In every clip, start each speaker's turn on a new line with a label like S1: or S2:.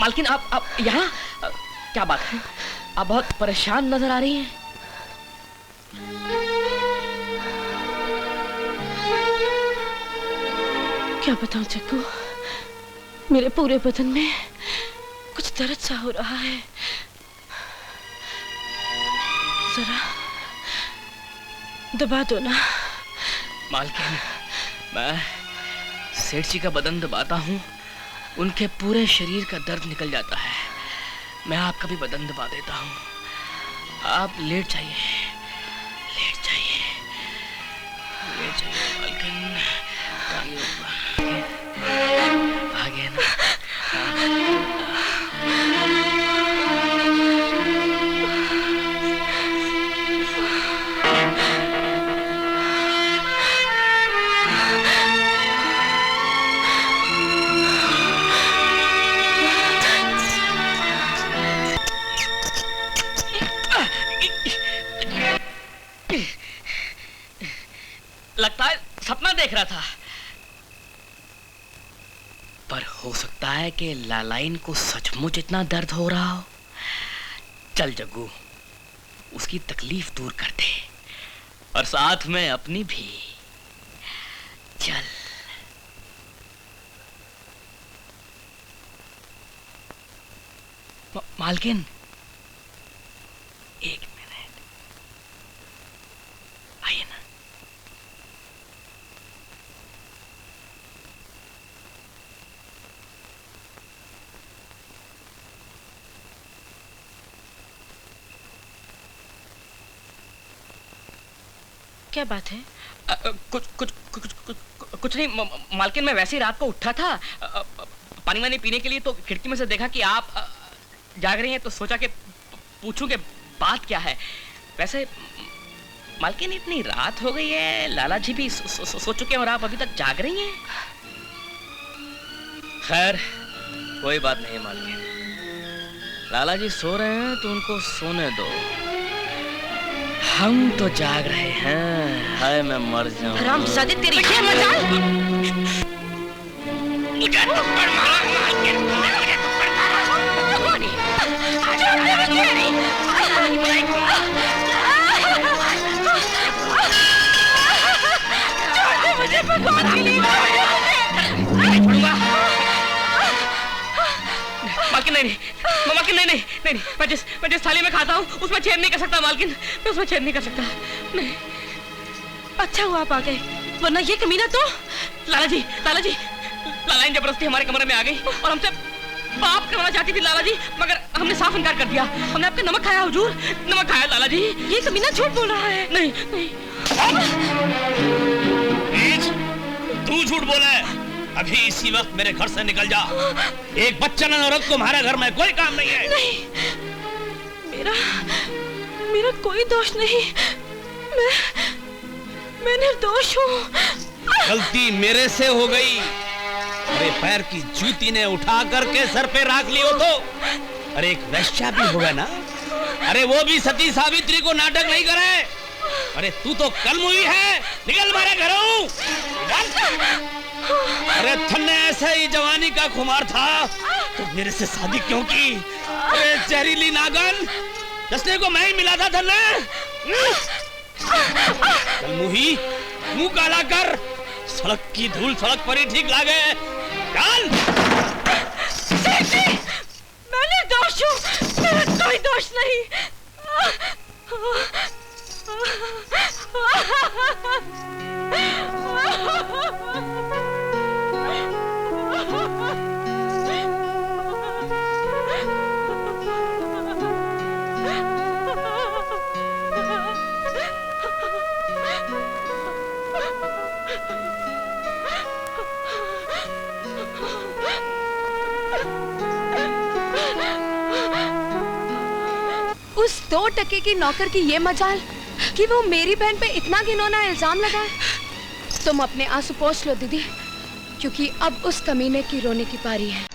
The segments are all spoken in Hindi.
S1: मालकिन आप यहाँ? क्या बात है, आप बहुत परेशान नजर आ रही हैं।
S2: क्या बताऊं जग्गू, मेरे पूरे बदन में कुछ दर्द सा हो रहा है। जरा दबा दो ना।
S1: मालकिन, मैं सेठ जी का बदन दबाता हूँ, उनके पूरे शरीर का दर्द निकल जाता है। मैं आपका भी बदन दबा देता हूँ। आप लेट जाइए, लेट जाइए, लेट जाइए मालकिन। आ गया ना? लगता है सपना देख रहा था, पर हो सकता है कि लालाइन को सचमुच इतना दर्द हो रहा हो। चल जग्गू, उसकी तकलीफ दूर कर दे और साथ में अपनी भी। चल। मालकिन, एक मिनट, आइए ना।
S2: क्या बात है?
S1: कुछ नहीं मालकिन, मैं वैसे ही रात को उठा था पानी वानी पीने के लिए, तो खिड़की में से देखा कि आप जाग रही हैं, तो सोचा कि पूछूं कि बात क्या है। वैसे मालकिन, इतनी रात हो गई है, लाला जी भी सो चुके हैं और आप अभी तक जाग रही हैं। खैर कोई बात नहीं मालकिन, लाला जी सो रहे हैं तो उनको सोने दो, हम तो जाग रहे हैं। हाय मैं मर जाऊं।
S2: हरामजादे, तेरी ये मजाल!
S1: मुझे थप्पड़ मारा मालकिन, मुझे थप्पड़ मारा।
S2: मुझे भगवान के लिए
S1: नहीं छोड़ूंगा। मालकिन नहीं, मालकिन नहीं, मैं जिस थाली में खाता हूँ उसमें छेद नहीं कर सकता मालकिन, मैं उसमें छेद नहीं कर सकता। नहीं।
S2: अच्छा हुआ आप आ गए, वरना ये कमीना तो।
S1: लाला जी, लालाइन जबरदस्ती हमारे कमरे में आ गई और हमसे पाप करवाना चाहती थी लाला जी, मगर हमने साफ इनकार कर दिया। हमने आपका नमक खाया हुजूर, नमक खाया लाला जी।
S2: ये कमीना झूठ बोल रहा है।
S1: नहीं।
S3: तू झूठ बोला है। अभी इसी वक्त मेरे घर से निकल जा। एक बच्चा न औरत को तुम्हारे घर में कोई काम नहीं है।
S2: नहीं, मेरा कोई दोष नहीं, मैं निर्दोष हूँ।
S3: गलती मेरे से हो गई। अरे पैर की जूती ने उठा करके सर पे रख ली हो तो। अरे एक वैश्या भी होगा ना, अरे वो भी सती सावित्री को नाटक नहीं करे। अरे तू तो कल मुई है, निकल मेरे घरों। अरे थन्ने ऐसे ही जवानी का खुमार था तो मेरे से शादी क्यों की? अरे जहरीली नागन, जसने को मैं ही मिला था थन्ने। कल मुही मुंह काला कर, सड़क की धूल सड़क पर ही ठीक लागे। चल।
S2: मैं निर्दोष हूँ, मेरा कोई दोष नहीं।
S4: उस 2 टके की नौकर की ये मजाल कि वो मेरी बहन पे इतना घिनौना इल्जाम लगाए। तुम अपने आंसू पोंछ लो दीदी, क्योंकि अब उस कमीने की रोने की पारी है।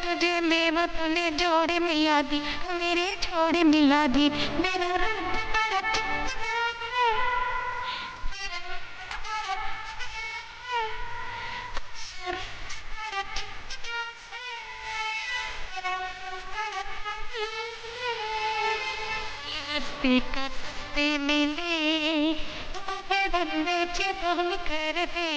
S5: तुझे मेवा तूने जोड़े मिला दी, मेरे छोड़े मिला दी, मेरा करते मिले बंदे चितम कर दे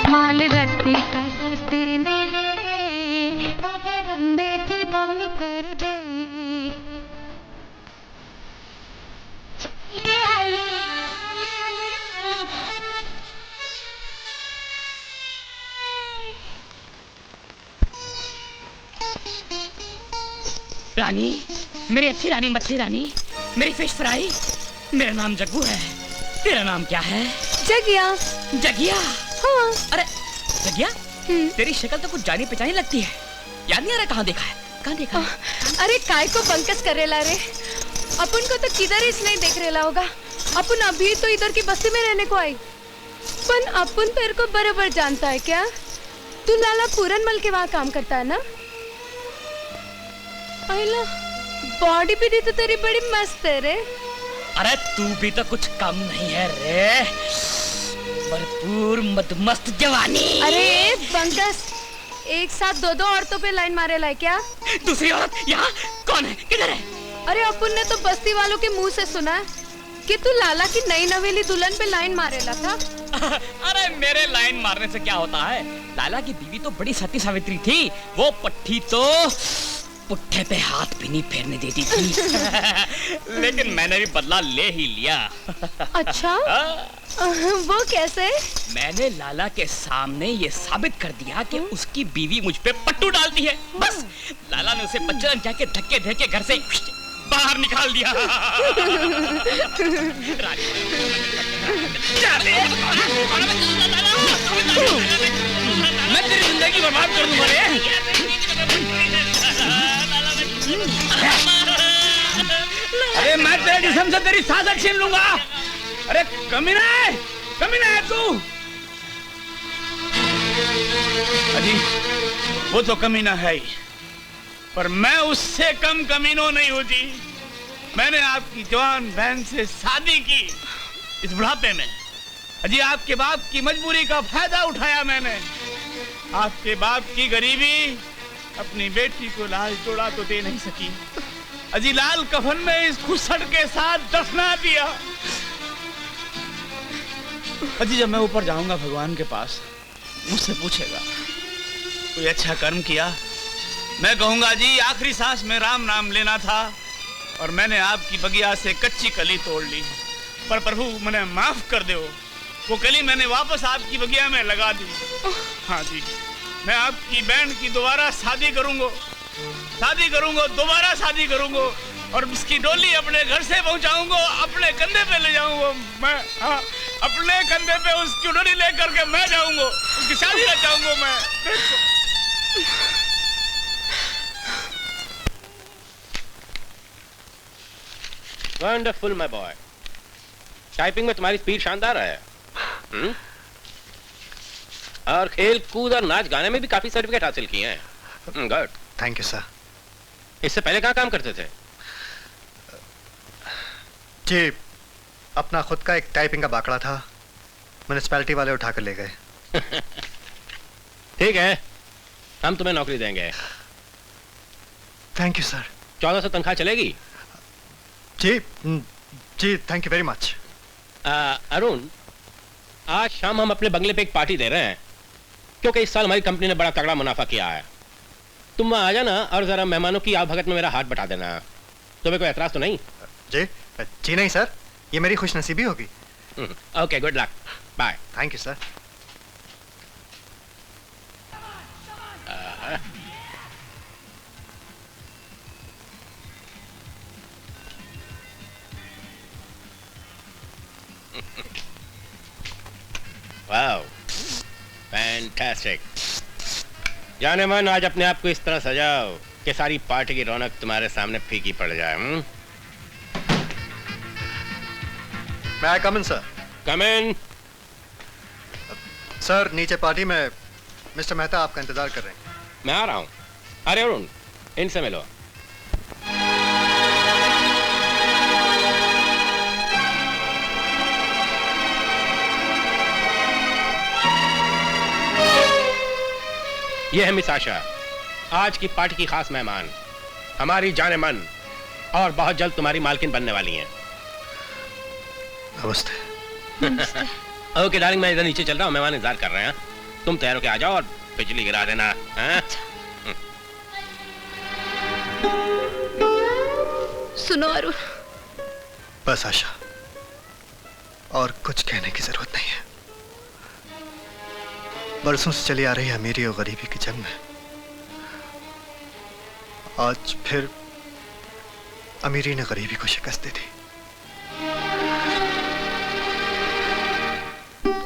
S5: माल रत्ती करते मिले बंदे चितम कर दे।
S1: रानी, मेरी अच्छी रानी, मच्छी रानी, मेरी फिश फ्राई। मेरा नाम जग्गू है। तेरा नाम क्या है?
S4: जगिया।
S1: जगिया?
S4: हाँ।
S1: अरे जगिया, तेरी शक्ल तो कुछ जानी पहचानी लगती है। याद नहीं आ रहा कहाँ देखा है? कहाँ देखा है?
S4: अरे काय को बंकस करेला रे, अपन को तो किधर इसलिए देख रेला होगा। अपन अभी तो इधर की बस्ती में रहने को आई, पर अपन तेरे को बराबर जानता है क्या? तू लाला पूरनमल के वहाँ काम करता है ना? अहिला, बॉडी भी तो तेरी बड़ी मस्त है रे।
S1: अरे तू भी तो कुछ कम नहीं है रे। भरपूर मदमस्त जवानी।
S4: अरे बंकस, एक साथ दो औरतों पे लाइन मारेला है क्या?
S1: दूसरी औरत यहाँ कौन है, किधर है?
S4: अरे अपन ने तो बस्ती वालों के मुंह से सुना है कि तू लाला की नई नवेली दुल्हन पे लाइन मारेला था।
S1: अरे मेरे लाइन मारने से क्या होता है? लाला की बीवी तो बड़ी सती सावित्री थी। वो पट्टी तो पुट्ठे पे हाथ भी नहीं फेरने देती थी। लेकिन मैंने भी बदला ले ही लिया।
S4: अच्छा? वो कैसे?
S1: मैंने लाला के सामने ये साबित कर दिया कि उसकी बीवी मुझ पे पट्टू डालती है। बस लाला ने उसे बच्चन जाके धक्के दे के घर से बाहर निकाल दिया। मैं तेरी जिंदगी बर्बाद कर दूंगा रे।
S3: अरे मैं तेरे जिस्म से तेरी सांसें छीन लूंगा। अरे कमीना है तू। अजी वो तो कमीना है ही, पर मैं उससे कम कमीनो नहीं हूँ जी। मैंने आपकी जवान बहन से शादी की इस बुढ़ापे में। अजी आपके बाप की मजबूरी का फायदा उठाया मैंने। आपके बाप की गरीबी अपनी बेटी को लाल जोड़ा तो दे नहीं सकी। अजी लाल कफन में इस खुसड़ के साथ दफना दिया। अजी जब मैं ऊपर जाऊंगा भगवान के पास, मुझसे पूछेगा कोई अच्छा कर्म किया? मैं कहूंगा जी आखिरी सांस में राम नाम लेना था और मैंने आपकी बगिया से कच्ची कली तोड़ ली। पर प्रभु मुझे माफ कर दो, वो कली मैंने वापस आपकी बगिया में लगा दी। हाँ जी, मैं आपकी बहन की दोबारा शादी करूंगा, दोबारा शादी करूंगा और उसकी डोली अपने घर से पहुंचाऊंगा, अपने कंधे पे ले जाऊंगा मैं। हाँ, अपने कंधे पे उसकी डोली लेकर के मैं जाऊंगा, उसकी शादी रचाऊंगा मैं।
S6: वंडरफुल माय बॉय, टाइपिंग में तुम्हारी स्पीड शानदार है। और खेल कूद और नाच गाने में भी काफी सर्टिफिकेट हासिल किए हैं। Good,
S7: thank you sir.
S6: इससे पहले कहाँ काम करते थे?
S7: जी अपना खुद का एक टाइपिंग का बाकड़ा था, म्युनिसिपैलिटी वाले उठा कर ले गए।
S6: ठीक है, हम तुम्हें नौकरी देंगे।
S7: Thank you sir.
S6: 1400 तनख्वाह चलेगी?
S7: जी जी, thank you very much.
S6: Arun, आज शाम हम अपने बंगले पे एक पार्टी दे रहे हैं क्योंकि इस साल हमारी कंपनी ने बड़ा तगड़ा मुनाफा किया है। तुम वहां आ जाना और जरा मेहमानों की आवभगत में मेरा हाथ बटा देना। तुम्हें कोई एतराज तो नहीं?
S7: जी नहीं सर, ये मेरी खुशनसीबी होगी।
S6: Okay, good luck, bye.
S7: Thank you sir.
S6: Wow, fantastic. जाने मन, आज अपने आप को इस तरह सजाओ कि सारी पार्टी की रौनक तुम्हारे सामने फीकी पड़ जाए।
S7: मैं आई कम इन सर?
S6: कम इन।
S7: सर नीचे पार्टी में मिस्टर मेहता आपका इंतजार कर रहे हैं।
S6: मैं आ रहा हूँ। अरे अरुण, इनसे मिलो। ये है मिस आशा, आज की पार्टी की खास मेहमान, हमारी जाने मन और बहुत जल्द तुम्हारी मालकिन बनने वाली हैं।
S7: नमस्ते।
S6: ओके डार्लिंग, मैं इधर नीचे चल रहा हूँ, मेहमान इंतजार कर रहे हैं। तुम तैयार होके आ जाओ और बिजली गिरा देना।
S2: सुनो अरुण,
S7: बस आशा, और कुछ कहने की जरूरत नहीं है। बरसों से चली आ रही अमीरी और गरीबी की जंग में आज फिर अमीरी ने गरीबी को शिकस्त दे दी।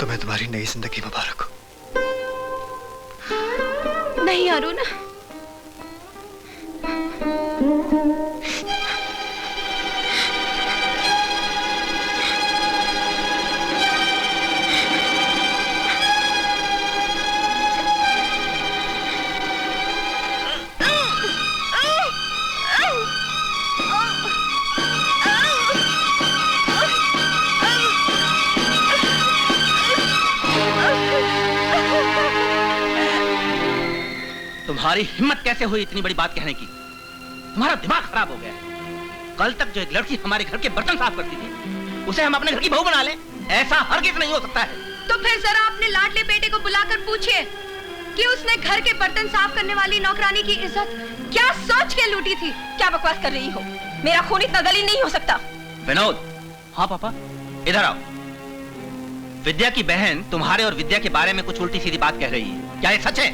S7: तुम्हें तुम्हारी नई जिंदगी मुबारक हो।
S2: नहीं अरुण,
S8: तुम्हारी हिम्मत कैसे हुई इतनी बड़ी बात कहने की? तुम्हारा दिमाग खराब हो गया है। कल तक जो एक लड़की हमारे घर के बर्तन साफ करती थी, उसे हम अपने घर की बहू बना लें? ऐसा हरगिज़ नहीं हो सकता है।
S4: तो फिर जरा अपने लाडले बेटे को बुलाकर पूछिए कि उसने घर के बर्तन साफ करने वाली नौकरानी की इज्जत क्या सोच के लूटी थी।
S2: क्या बकवास कर रही हो? मेरा खून इतना गली नहीं हो सकता।
S8: विनोद। हाँ पापा, इधर आओ। विद्या की बहन तुम्हारे और विद्या के बारे में कुछ उल्टी सीधी बात कह रही है, क्या ये सच है?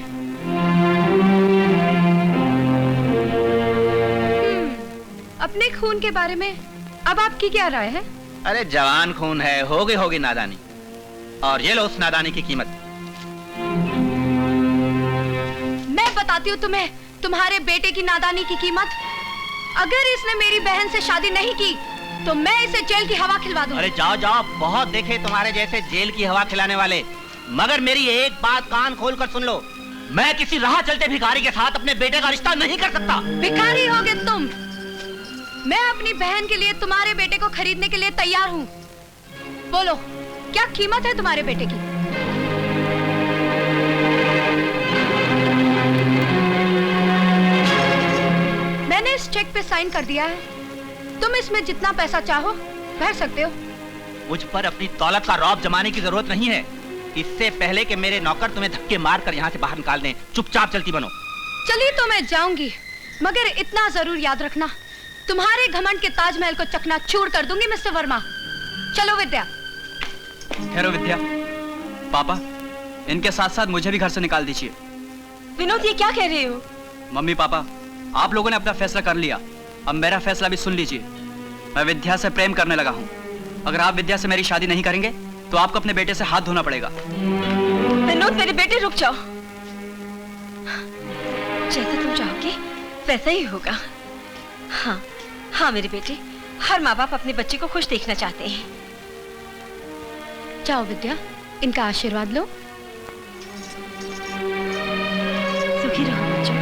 S4: अपने खून के बारे में अब आपकी क्या राय है?
S8: अरे जवान खून है, होगी नादानी। और ये लो उस नादानी की कीमत।
S4: मैं बताती हूँ तुम्हें तुम्हारे बेटे की नादानी की कीमत। अगर इसने मेरी बहन से शादी नहीं की तो मैं इसे जेल की हवा खिलवा दूँ।
S8: अरे जाओ जाओ, बहुत देखे तुम्हारे जैसे जेल की हवा खिलाने वाले। मगर मेरी एक बात कान खोल कर सुन लो, मैं किसी राह चलते भिखारी के साथ अपने बेटे का रिश्ता नहीं कर सकता।
S4: भिखारी होगे तुम। मैं अपनी बहन के लिए तुम्हारे बेटे को खरीदने के लिए तैयार हूँ। बोलो क्या कीमत है तुम्हारे बेटे की? मैंने इस चेक पे साइन कर दिया है। तुम इसमें जितना पैसा चाहो भर सकते हो।
S8: मुझ पर अपनी दौलत का रौब जमाने की जरूरत नहीं है। इससे पहले कि मेरे नौकर तुम्हें धक्के मारकर यहाँ से बाहर निकाल दें, चुपचाप चलती बनो।
S4: चलिए तो मैं जाऊंगी, मगर इतना जरूर याद रखना, तुम्हारे घमंड के ताजमहल को चकनाचूर कर दूंगी मिस्टर वर्मा। चलो विद्या।
S9: ठहरो विद्या। पापा, इनके साथ साथ मुझे भी घर से निकाल दीजिए।
S2: विनोद, ये क्या कह रहे हो?
S9: मम्मी पापा, आप लोगों ने अपना फैसला कर लिया, अब मेरा फैसला भी सुन लीजिए। मैं विद्या से प्रेम करने लगा हूँ। अगर आप विद्या से मेरी शादी नहीं करेंगे तो आपको अपने बेटे से हाथ धोना पड़ेगा।
S2: विनोद मेरे बेटे, रुक जाओ। जैसा तुम चाहोगे वैसा ही होगा। हाँ हाँ मेरे बेटे, हर माँ बाप अपने बच्चे को खुश देखना चाहते हैं।
S4: जाओ विद्या, इनका आशीर्वाद लो।
S2: सुखी रहो बच्चों।